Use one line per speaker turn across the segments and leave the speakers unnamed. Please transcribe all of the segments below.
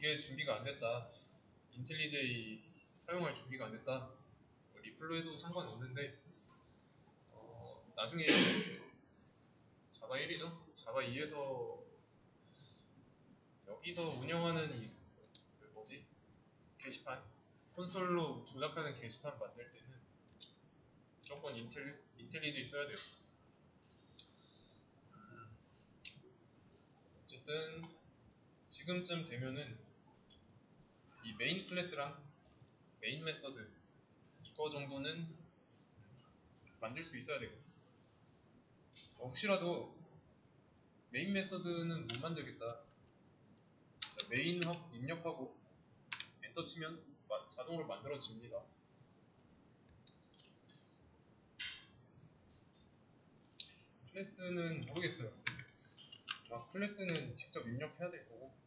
그게 준비가 안 됐다. 인텔리제이 사용할 준비가 안 됐다. 리플로 해도 상관없는데 나중에 자바 1이죠. 자바 2에서 여기서 운영하는 뭐지? 게시판 콘솔로 조작하는 게시판 만들 때는 무조건 인텔리제이 써야 돼요. 어쨌든 지금쯤 되면은 이 메인 클래스랑 메인 메서드 이거 정도는 만들 수 있어야 되고 혹시라도 메인 메서드는 못 만들겠다. 자, 메인 입력하고 엔터 치면 자동으로 만들어집니다. 클래스는 모르겠어요. 클래스는 직접 입력해야 될 거고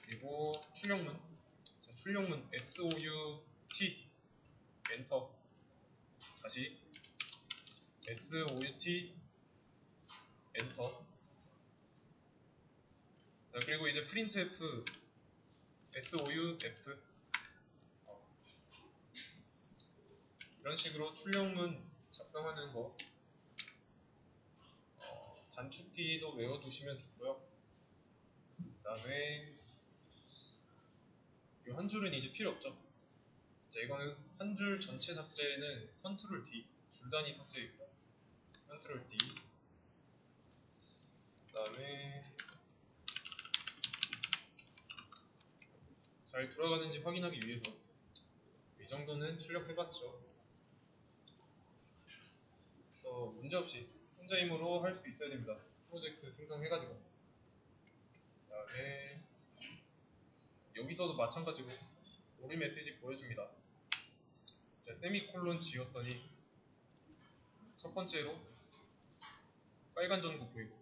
그리고 출력문 자, 출력문 SOUT 엔터 다시 SOUT 엔터 자, 그리고 이제 printf SOUF 이런 식으로 출력문 작성하는 거 단축키도 외워두시면 좋고요. 그 다음에 이 한 줄은 이제 필요 없죠. 자, 이거는 한 줄 전체 삭제는 컨트롤 D 줄단위 삭제입니다. 컨트롤 D 그 다음에 잘 돌아가는지 확인하기 위해서 이 정도는 출력해봤죠. 그래서 문제없이 혼자 힘으로 할 수 있어야 됩니다. 프로젝트 생성해가지고 그 다음에 여기서도 마찬가지로 오리 메시지 보여줍니다. 자, 세미콜론 지웠더니 첫 번째로 빨간 전구 보이고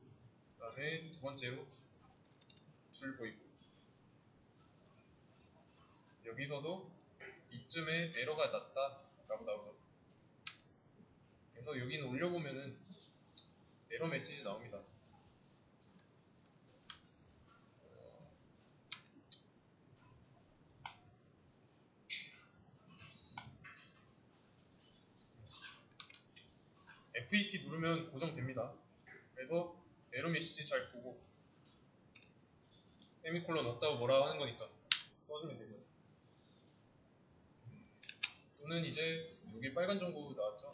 그 다음에 두 번째로 줄 보이고 여기서도 이쯤에 에러가 났다 라고 나오죠. 그래서 여기는 올려보면은 에러 메시지 나옵니다. F2키 누르면 고정됩니다. 그래서 에러 메시지 잘 보고 세미콜론 없다고 뭐라 하는 거니까 써주면 되고요. 또는 이제 여기 빨간 전구 나왔죠?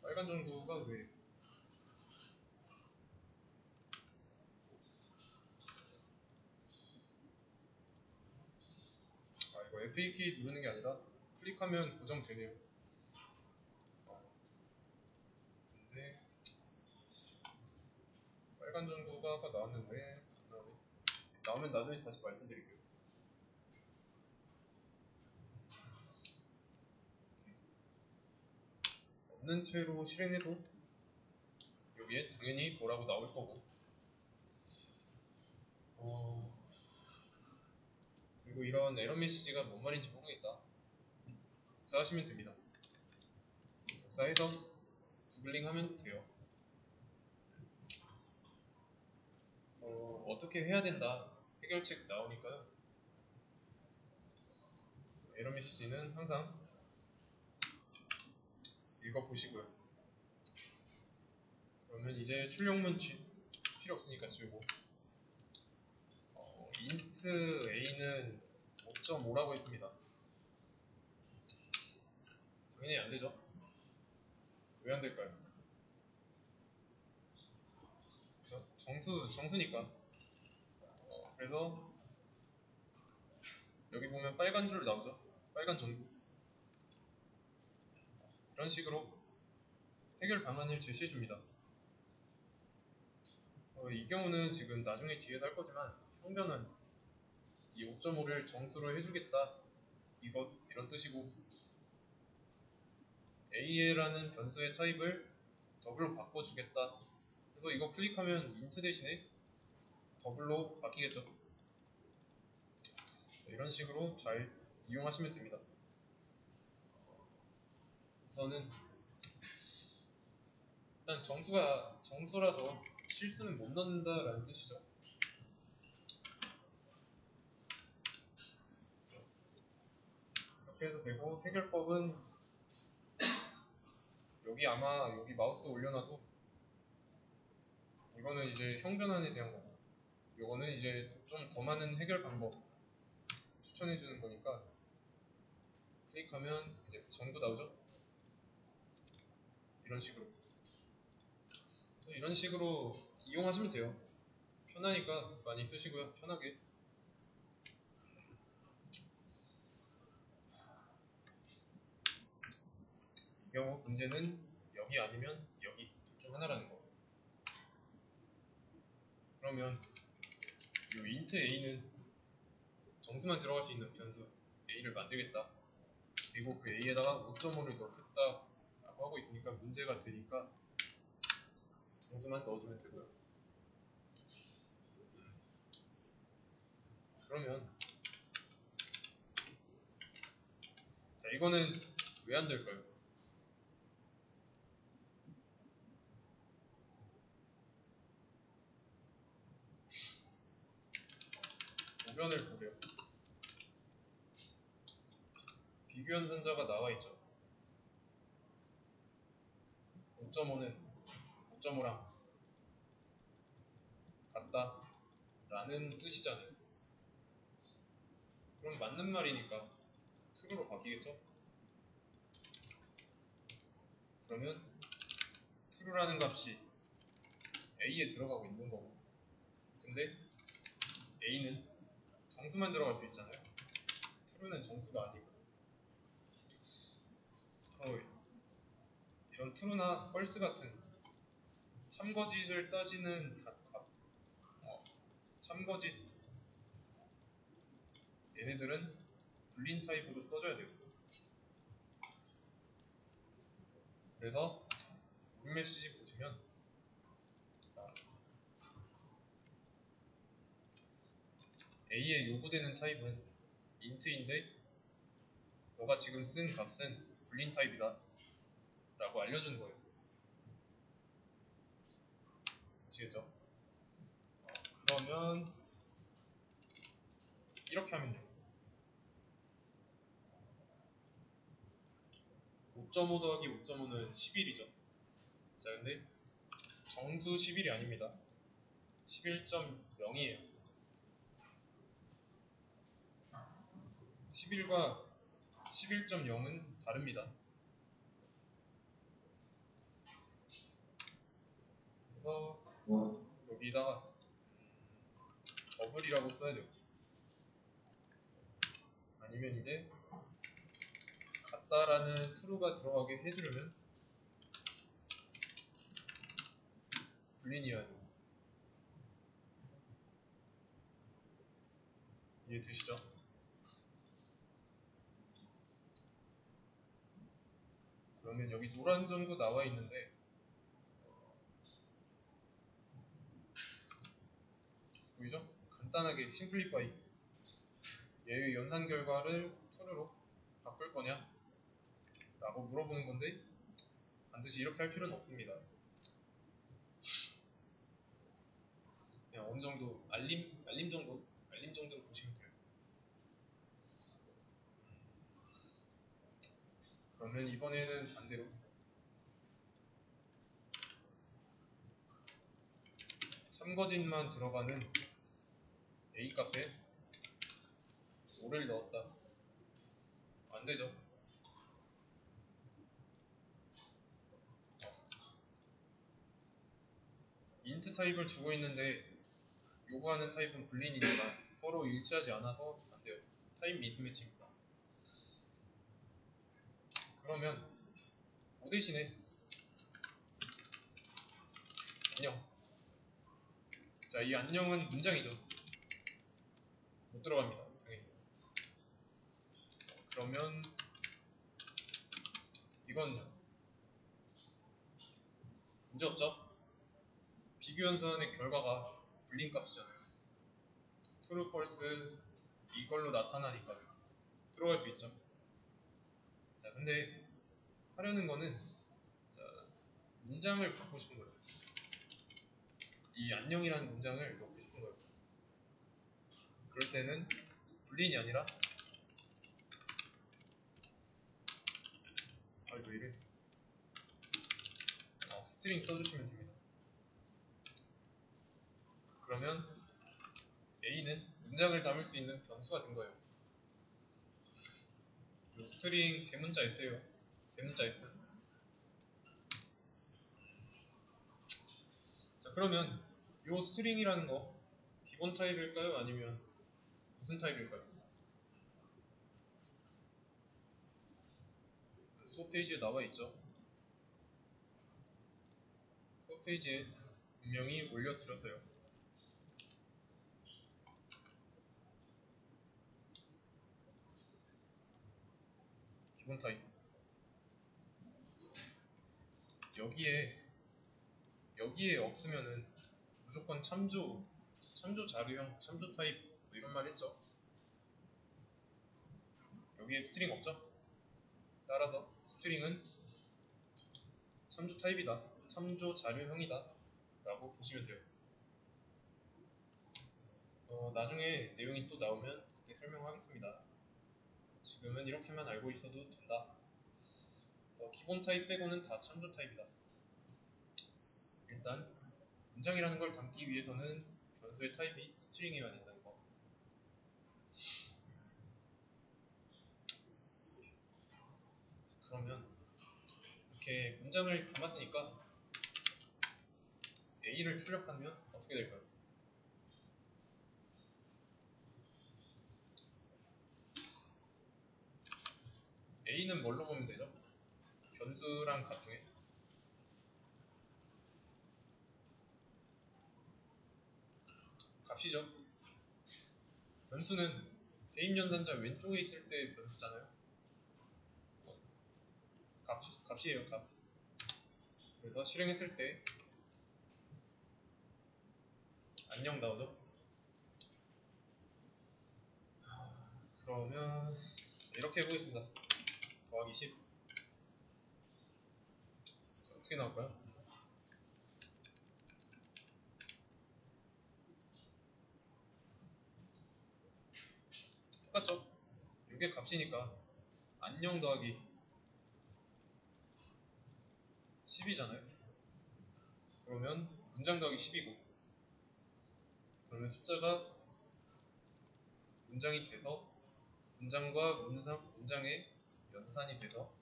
빨간 전구가 왜 이거 F2키 누르는 게 아니라 클릭하면 고정되네요. 근데 빨간 전구가 아까 나왔는데 나오면 나중에 다시 말씀드릴게요. 없는 채로 실행해도 여기에 당연히 뭐라고 나올 거고 그리고 이런 에러 메시지가 뭔 말인지 모르겠다. 복사하시면 됩니다. 복사해서 구글링 하면 돼요. 그래서 어떻게 해야 된다 해결책 나오니까요. 에러 메시지는 항상 읽어보시고요. 그러면 이제 출력문 필요 없으니까 지우고 int a는 5.5라고 했습니다. 당연히 안되죠. 왜 안될까요? 정수니까. 그래서 여기 보면 빨간 줄 나오죠? 빨간 전구. 이런 식으로 해결 방안을 제시해줍니다. 이 경우는 지금 나중에 뒤에서 할 거지만 형변은 이 5.5를 정수로 해주겠다 이런 뜻이고 a라는 변수의 타입을 더블로 바꿔주겠다. 그래서 이거 클릭하면 int 대신에 더블로 바뀌겠죠. 이런 식으로 잘 이용하시면 됩니다. 우선은 일단 정수라서 실수는 못 넣는다라는 뜻이죠. 이렇게 해도 되고, 해결법은 여기 마우스 올려놔도 이거는 이제 형변환에 대한 거고, 이거는 이제 좀 더 많은 해결 방법 추천해주는 거니까 클릭하면 이제 전부 나오죠. 이런 식으로 이용하시면 돼요. 편하니까 많이 쓰시고요. 편하게. 이 경우 문제는 여기 아니면 여기 둘 중 하나라는 거. 그러면 이 int a는 정수만 들어갈 수 있는 변수 a를 만들겠다. 그리고 그 a에다가 5.5를 넣겠다 라고 하고 있으니까 문제가 되니까 정수만 넣어주면 되고요. 그러면 자, 이거는 왜 안 될까요? 보면을 보세요. 비교연산자가 나와 있죠. 5.5는 5.5랑 같다 라는 뜻이잖아요. 그럼 맞는 말이니까 true로 바뀌겠죠? 그러면 true라는 값이 a에 들어가고 있는 거고, 근데 a는 정수만 들어갈 수 있잖아요. true는 정수가 아니고. 그래서 이런 true나 false 같은 참거짓을 따지는 참거짓 얘네들은 불린 타입으로 써줘야 돼요. 그래서 물 메시지 보시면 A에 요구되는 타입은 int인데 너가 지금 쓴 값은 불린 타입이다 라고 알려주는 거예요. 아시겠죠? 그러면 이렇게 하면요. 5.5 더하기 5.5는 11이죠. 자, 근데 정수 11이 아닙니다. 11.0이에요. 11과 11.0은 다릅니다. 그래서 여기다가 더블이라고 써야 돼요. 아니면 이제 같다라는 true가 들어가게 해주려면 불린이어야 돼요. 이해되시죠? 그러면 여기 노란 점도 나와 있는데 보이죠? 간단하게 심플리파이 얘의 연산 결과를 true로 바꿀 거냐? 라고 물어보는 건데 반드시 이렇게 할 필요는 없습니다. 그냥 어느 정도 알림 정도로 보시면 돼요. 그러면 이번에는 반대로 참거짓만 들어가는 a 값에 5를 넣었다. 안 되죠. int 타입을 주고 있는데 요구하는 타입은 불린이니까 서로 일치하지 않아서 안 돼요. 타입 미스매치입니다. 그러면 5 대신에 안녕. 자, 이 안녕은 문장이죠. 못 들어갑니다. 당연히. 그러면 이건요. 문제 없죠? 비교연산의 결과가 불린 값이잖아요. true, false 이걸로 나타나니까 들어갈 수 있죠. 자, 근데 하려는 거는 자, 문장을 받고 싶은 거예요. 이 안녕이라는 문장을 넣고 싶은 거예요. 그럴 때는 불린이 아니라 왜 이래? 스트링 써주시면 됩니다. 그러면 A는 문장을 담을 수 있는 변수가 된 거예요. 요 스트링 대문자 S예요. 대문자 S. 자, 그러면 요 스트링이라는 거 기본 타입일까요? 아니면 무슨 타입일까요? 수업 페이지에 나와 있죠. 수업 페이지에 분명히 올려드렸어요. 기본 타입. 여기에 없으면은 무조건 참조 자료형, 참조 타입 뭐 이런 말 했죠. 여기에 스트링 없죠. 따라서 스트링은 참조 타입이다, 참조 자료형이다 라고 보시면 돼요. 나중에 내용이 또 나오면 그때 설명하겠습니다. 지금은 이렇게만 알고 있어도 된다. 그래서 기본 타입 빼고는 다 참조 타입이다. 일단 문장이라는 걸 담기 위해서는 변수의 타입이 스트링이어야 된다는 거. 그러면 이렇게 문장을 담았으니까 A를 출력하면 어떻게 될까요? A는 뭘로 보면 되죠? 변수랑 값 중에 값이죠. 변수는 대입연산자 왼쪽에 있을 때 변수잖아요. 값이에요, 값. 그래서 실행했을 때 안녕 나오죠. 그러면 이렇게 해보겠습니다. 더하기 10 어떻게 나올까요? 똑같죠? 이게 값이니까 안녕 더하기 10이잖아요. 그러면 문장 더하기 10이고, 그러면 숫자가 문장이 돼서 문장과 문장의 연산이 돼서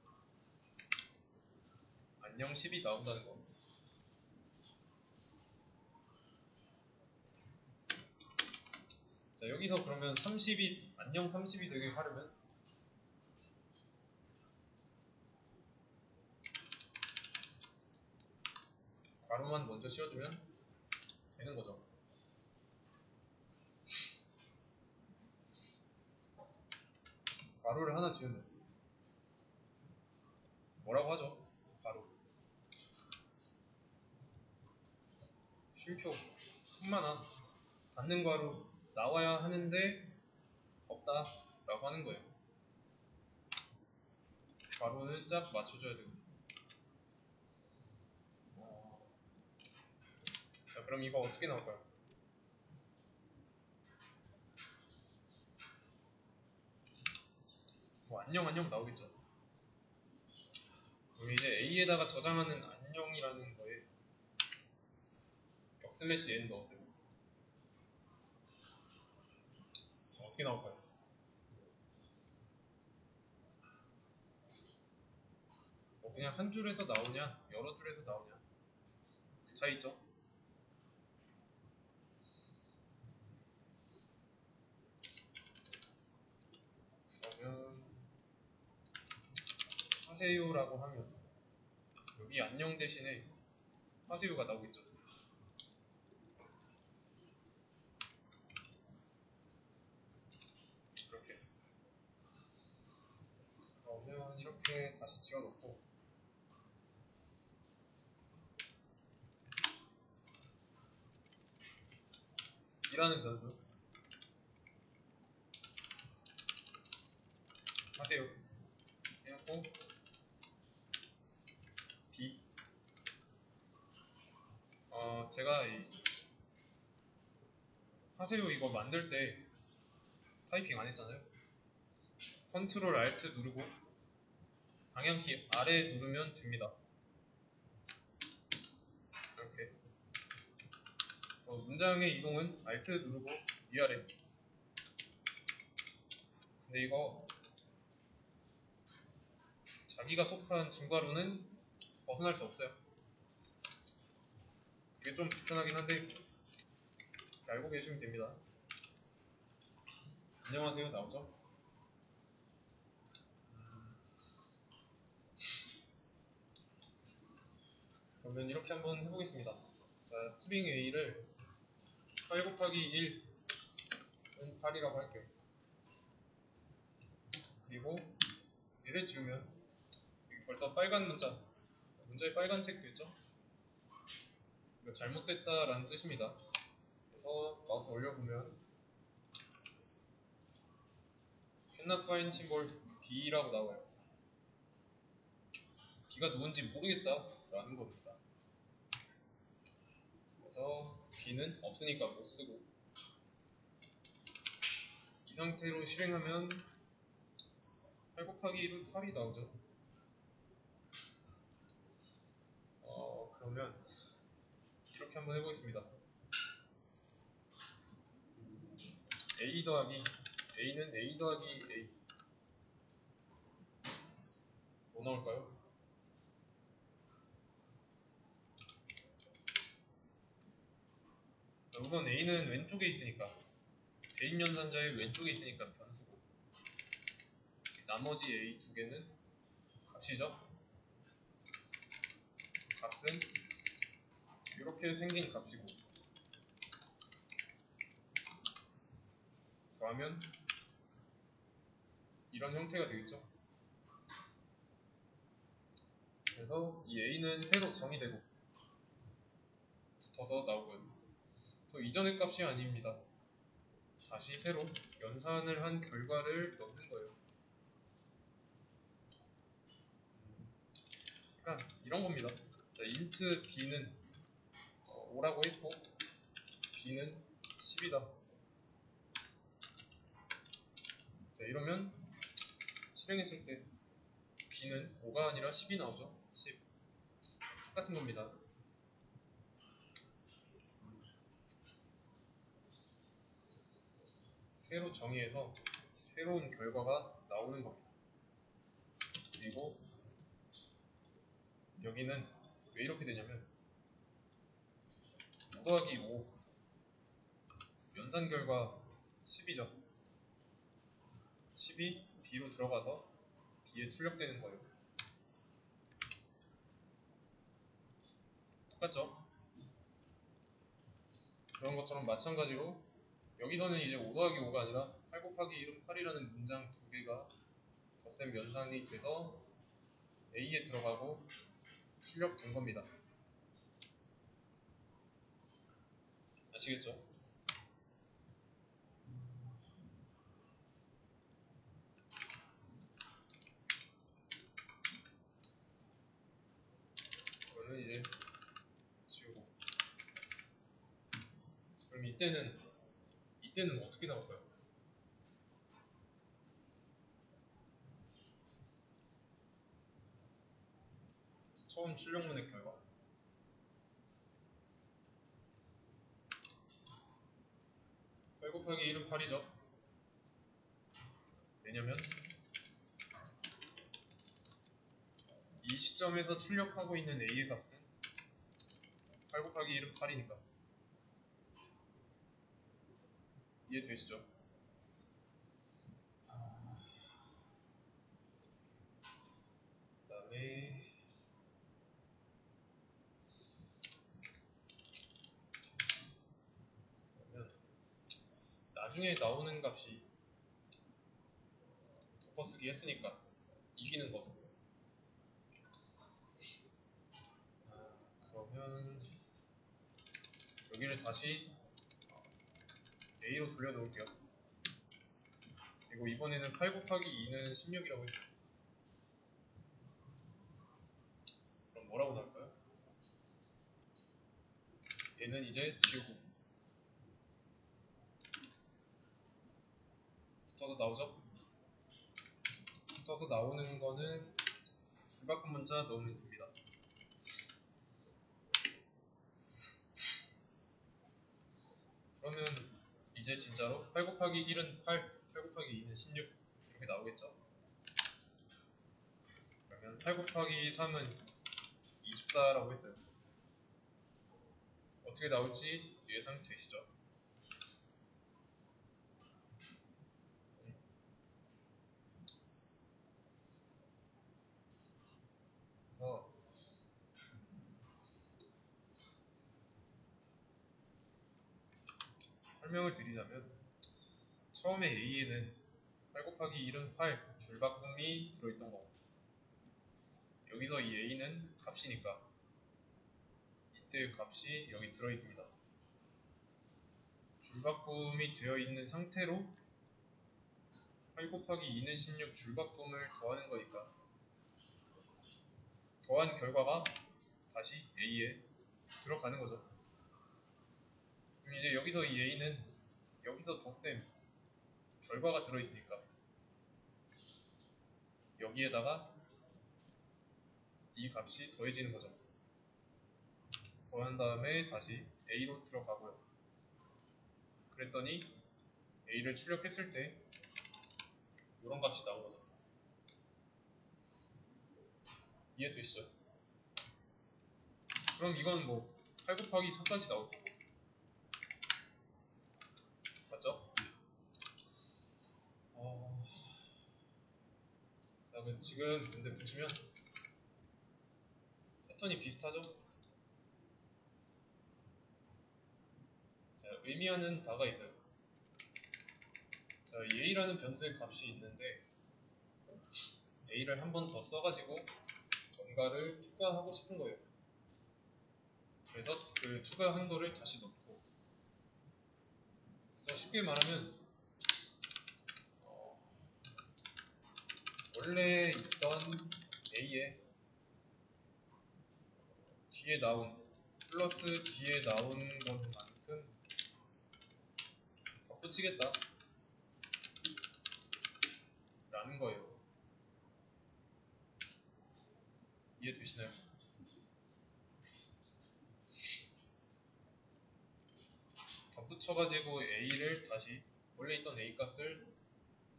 안녕 10이 나온다는 거. 자, 여기서 그러면 30이 안녕 30이 되게 하려면 괄호만 먼저 씌워주면 되는 거죠. 괄호를 하나 지우면 뭐라고 하죠? 괄호 쉼표 뿐만한 닫는 괄호 나와야 하는데 없다 라고 하는 거예요. 괄호는 짝 맞춰줘야 되고. 자, 그럼 이거 어떻게 나올까요? 뭐 안녕 안녕 나오겠죠. 그럼 이제 A에다가 저장하는 안녕이라는 거에 \n 넣었어요. 어떻게 나올까요? 그냥 한 줄에서 나오냐 여러 줄에서 나오냐 그 차이 있죠. 그러면 하세요라고 하면 여기 안녕 대신에 하세요가 나오겠죠. 이렇게. 그러면 이렇게 다시 지워놓고 이라는 변수 하세요 해놓고 B 제가 하세요 이거 만들 때 타이핑 안 했잖아요. 컨트롤 알트 누르고 방향키 아래 누르면 됩니다. 이렇게. 그래서 문장의 이동은 알트 누르고 위아래. 근데 이거 자기가 속한 중괄호는 벗어날 수 없어요. 그게 좀 불편하긴 한데 알고 계시면 됩니다. 안녕하세요 나오죠? 그러면 이렇게 한번 해보겠습니다. 자, 스트링 A를 8 곱하기 1은 8이라고 할게요. 그리고 얘를 지우면 여기 벌써 빨간 문자에 빨간색 됐죠? 이거 잘못됐다라는 뜻입니다. 그래서 마우스 올려보면 cannot find symbol B라고 나와요. B가 누군지 모르겠다라는 겁니다. 그래서 B는 없으니까 못 쓰고 이 상태로 실행하면 8 곱하기 1은 8이 나오죠. 그러면 이렇게 한번 해보겠습니다. A 더하기 A는 A 더하기 A 뭐 나올까요? 우선 A는 왼쪽에 있으니까 대입연산자의 왼쪽에 있으니까 변수고 나머지 A 두 개는 값이죠. 값은 이렇게 생긴 값이고 더하면 이런 형태가 되겠죠. 그래서 이 A는 새로 정의되고 붙어서 나오고요. 그래서 이전의 값이 아닙니다. 다시 새로 연산을 한 결과를 넣는 거예요. 그러니까 이런 겁니다. 자, int b는 5라고 했고 b는 10이다. 자, 이러면 실행했을 때 b는 5가 아니라 10이 나오죠. 10. 똑같은 겁니다. 새로 정의해서 새로운 결과가 나오는 겁니다. 그리고 여기는 왜 이렇게 되냐면 5 더하기 5 연산 결과 10이죠. 10이 B로 들어가서 B에 출력되는 거예요. 똑같죠? 그런 것처럼 마찬가지로 여기서는 이제 5 더하기 5가 아니라 8 곱하기 1은 8이라는 문장 두 개가 덧셈 연산이 돼서 A에 들어가고 출력된 겁니다. 아시겠죠? 이거는 이제 지우고. 그럼 이때는 어떻게 나올까요? 처음 출력문의 결과 8 곱하기 1은 8이죠. 왜냐면 이 시점에서 출력하고 있는 A의 값은 8 곱하기 1은 8이니까. 이해되시죠? 그 다음에 그러면 나중에 나오는 값이 덮어쓰기 했으니까 이기는 거죠. 그러면 여기를 다시 A로 돌려놓을게요. 그리고 이번에는 8 곱하기 2는 16이라고 했어요. 그럼 뭐라고 나올까요? 예, 얘는 이제 지우고 붙어서 나오죠? 붙어서 나오는 거는 줄바꿈 문자 넣으면 됩니다. 그러면 이제 진짜로 8 곱하기 1은 8, 8 곱하기 2는 16 이렇게 나오겠죠? 그러면 8 곱하기 3은 24라고 했어요. 어떻게 나올지 예상되시죠? 그래서 설명을 드리자면 처음에 A에는 8 곱하기 1은 8 줄바꿈이 들어있던 거고 여기서 이 A는 값이니까 이때 값이 여기 들어있습니다. 줄바꿈이 되어 있는 상태로 8 곱하기 2는 16 줄바꿈을 더하는 거니까 더한 결과가 다시 A에 들어가는 거죠. 그럼 이제 여기서 이 A는 여기서 덧셈 결과가 들어있으니까 여기에다가 이 값이 더해지는 거죠. 더한 다음에 다시 A로 들어가고요. 그랬더니 A를 출력했을 때 이런 값이 나온 거죠. 이해되시죠? 그럼 이건 뭐 8 곱하기 4까지 나올 거고 맞죠? 자, 지금 근데 보시면 패턴이 비슷하죠? 자, 의미하는 바가 있어요. 자, 이 A라는 변수의 값이 있는데 A를 한 번 더 써가지고 뭔가를 추가하고 싶은 거예요. 그래서 그 추가한 거를 다시 넣고 그래서 쉽게 말하면 원래 있던 A에 뒤에 나온 플러스 뒤에 나온 것만큼 덧붙이겠다 라는 거예요. 이해되시나요? 덧붙여가지고 A를 다시 원래 있던 A 값을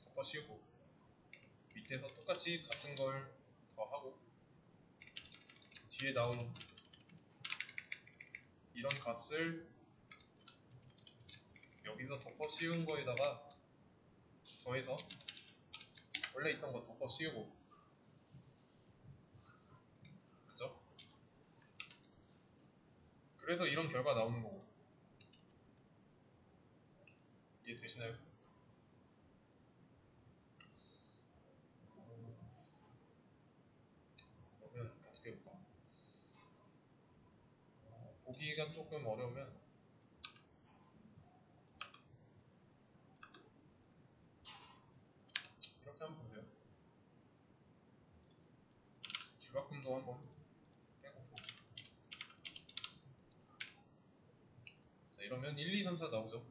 덮어 씌우고 밑에서 똑같이 같은 걸 더하고 뒤에 나온 이런 값을 여기서 덮어 씌운 거에다가 더해서 원래 있던 거 덮어 씌우고 그죠? 그래서 이런 결과 나오는 거고 이해되시나요? 그러면 어떻게 해볼까? 보기가 조금 어려우면 이렇게 한번 보세요. 줄바꿈도 한번 해보고 자 이러면 1, 2, 3, 4 나오죠?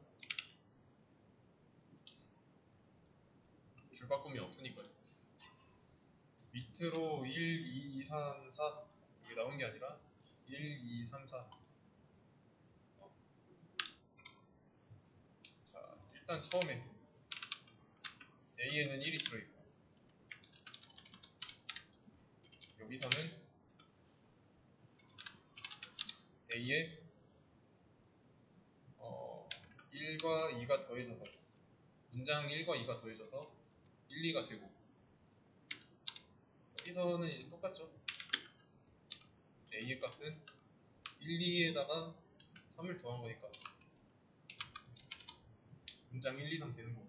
줄바꿈이 없으니까요. 밑으로 1, 2, 3, 4 이게 나온 게 아니라 1, 2, 3, 4 자 일단 처음에 A에는 1이 들어있고 여기서는 A에 1과 2가 더해져서 문장 1과 2가 더해져서 1, 2가 되고 여기서는 이제 똑같죠? A의 값은 1, 2에다가 3을 더한 거니까 문장 1, 2, 3 되는 거고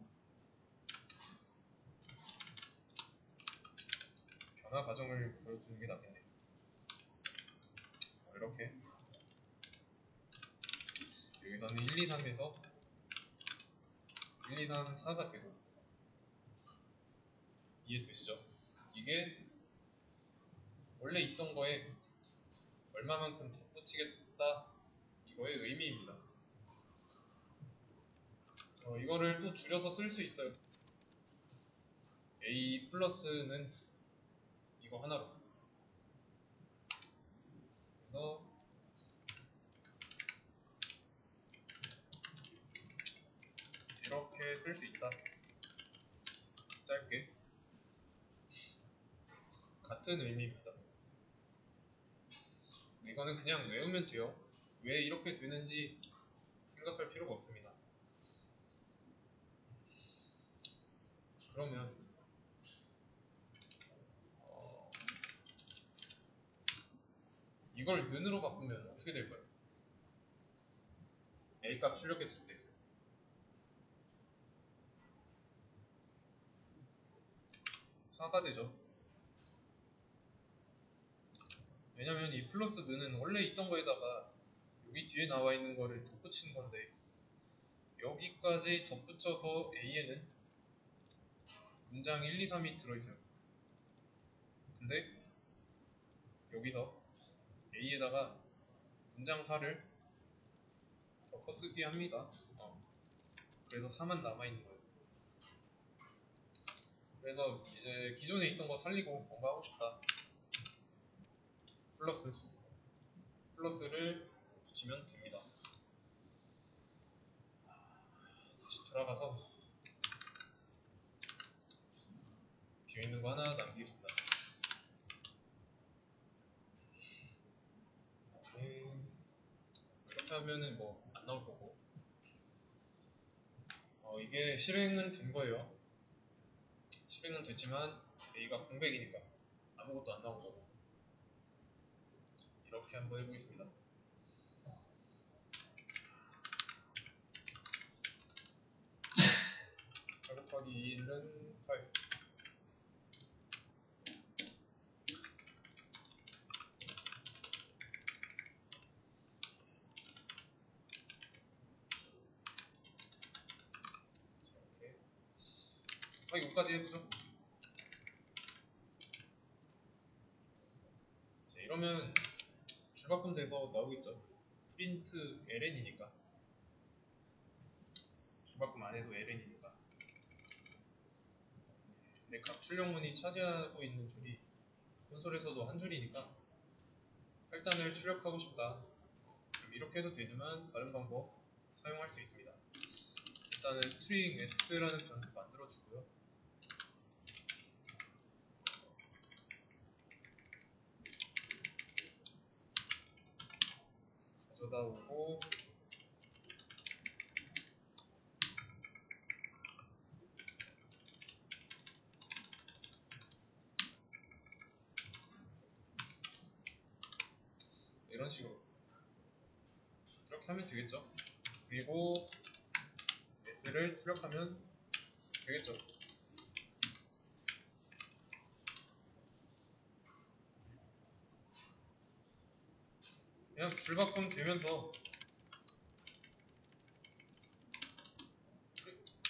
변화 과정을 보여주는 게 낫겠네. 이렇게 여기서는 1, 2, 3에서 1, 2, 3, 4가 되고 이해되시죠? 이게 원래 있던 거에 얼마만큼 덧붙이겠다 이거의 의미입니다. 이거를 또 줄여서 쓸 수 있어요. a 플러스는 이거 하나로. 그래서 이렇게 쓸 수 있다. 짧게. 같은 의미입니다. 이거는 그냥 외우면 돼요. 왜 이렇게 되는지 생각할 필요가 없습니다. 그러면 이걸 는으로 바꾸면 어떻게 될까요? a 값 출력했을 때 4가 되죠. 왜냐면 이 플러스 는은 원래 있던 거에다가 여기 뒤에 나와 있는 거를 덧붙인 건데 여기까지 덧붙여서 a에는 문장 1, 2, 3이 들어있어요. 근데 여기서 a에다가 문장 4를 덮어쓰기 합니다. 그래서 4만 남아있는 거예요. 그래서 이제 기존에 있던 거 살리고 뭔가 하고 싶다. 플러스를 붙이면 됩니다. 다시 돌아가서 비어있는 거 하나 남기겠습니다. 이렇게 하면은 뭐 안 나올 거고 이게 실행은 된 거예요. 실행은 됐지만 a가 공백이니까 아무것도 안 나온 거고 이렇게 한번 해보겠습니다. 8 곱하기 1은 8. 이렇게 이거까지 해보죠. 자, 이러면 줄바꿈 돼서 나오겠죠. 프린트 ln이니까 줄바꿈 안 해도 ln이니까. 근데 각 출력문이 차지하고 있는 줄이 콘솔에서도 한 줄이니까 8단을 출력하고 싶다. 그럼 이렇게 해도 되지만 다른 방법 사용할 수 있습니다. 일단은 string s라는 변수 만들어 주고요. 가져다 오고 이런 식으로 이렇게 하면 되겠죠. 그리고 s를 출력하면 되겠죠. 그냥 줄바꿈 되면서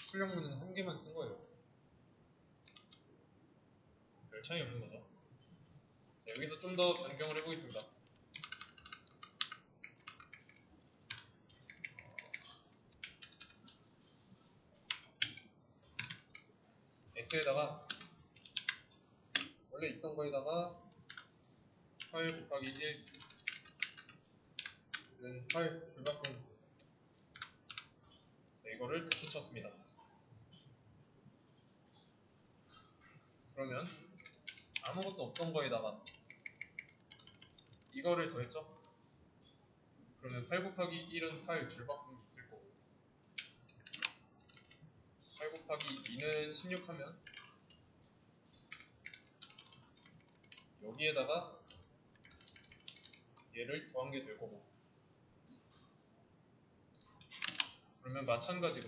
출력문은 한 개만 쓴 거예요. 별 차이 없는 거죠. 자, 여기서 좀 더 변경을 해보겠습니다. s에다가 원래 있던 거에다가 8 곱하기 1은 8 줄바꿈. 자, 이거를 덧붙였습니다. 그러면 아무것도 없던 거에다가 이거를 더했죠? 그러면 8 곱하기 1은 8 줄바꿈이 있을 거고 8 곱하기 2는 16 하면 여기에다가 얘를 더한 게 될 거고 그러면 마찬가지로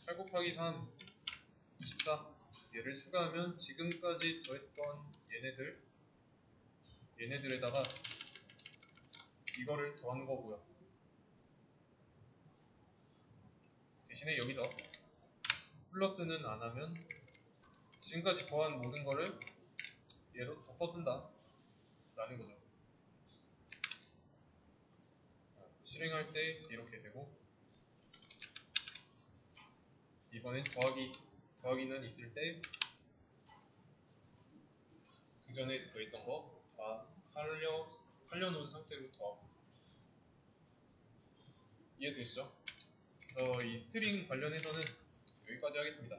8 곱하기 3 24 얘를 추가하면 지금까지 더했던 얘네들에다가 이거를 더한 거고요. 대신에 여기서 플러스는 안 하면 지금까지 더한 모든 거를 얘로 덮어 쓴다 라는 거죠. 실행할 때 이렇게 되고, 이번엔 더하기는 있을 때 그 전에 더했던 거 다 살려놓은 상태로 더하고. 이해되시죠? 그래서 이 스트링 관련해서는 여기까지 하겠습니다.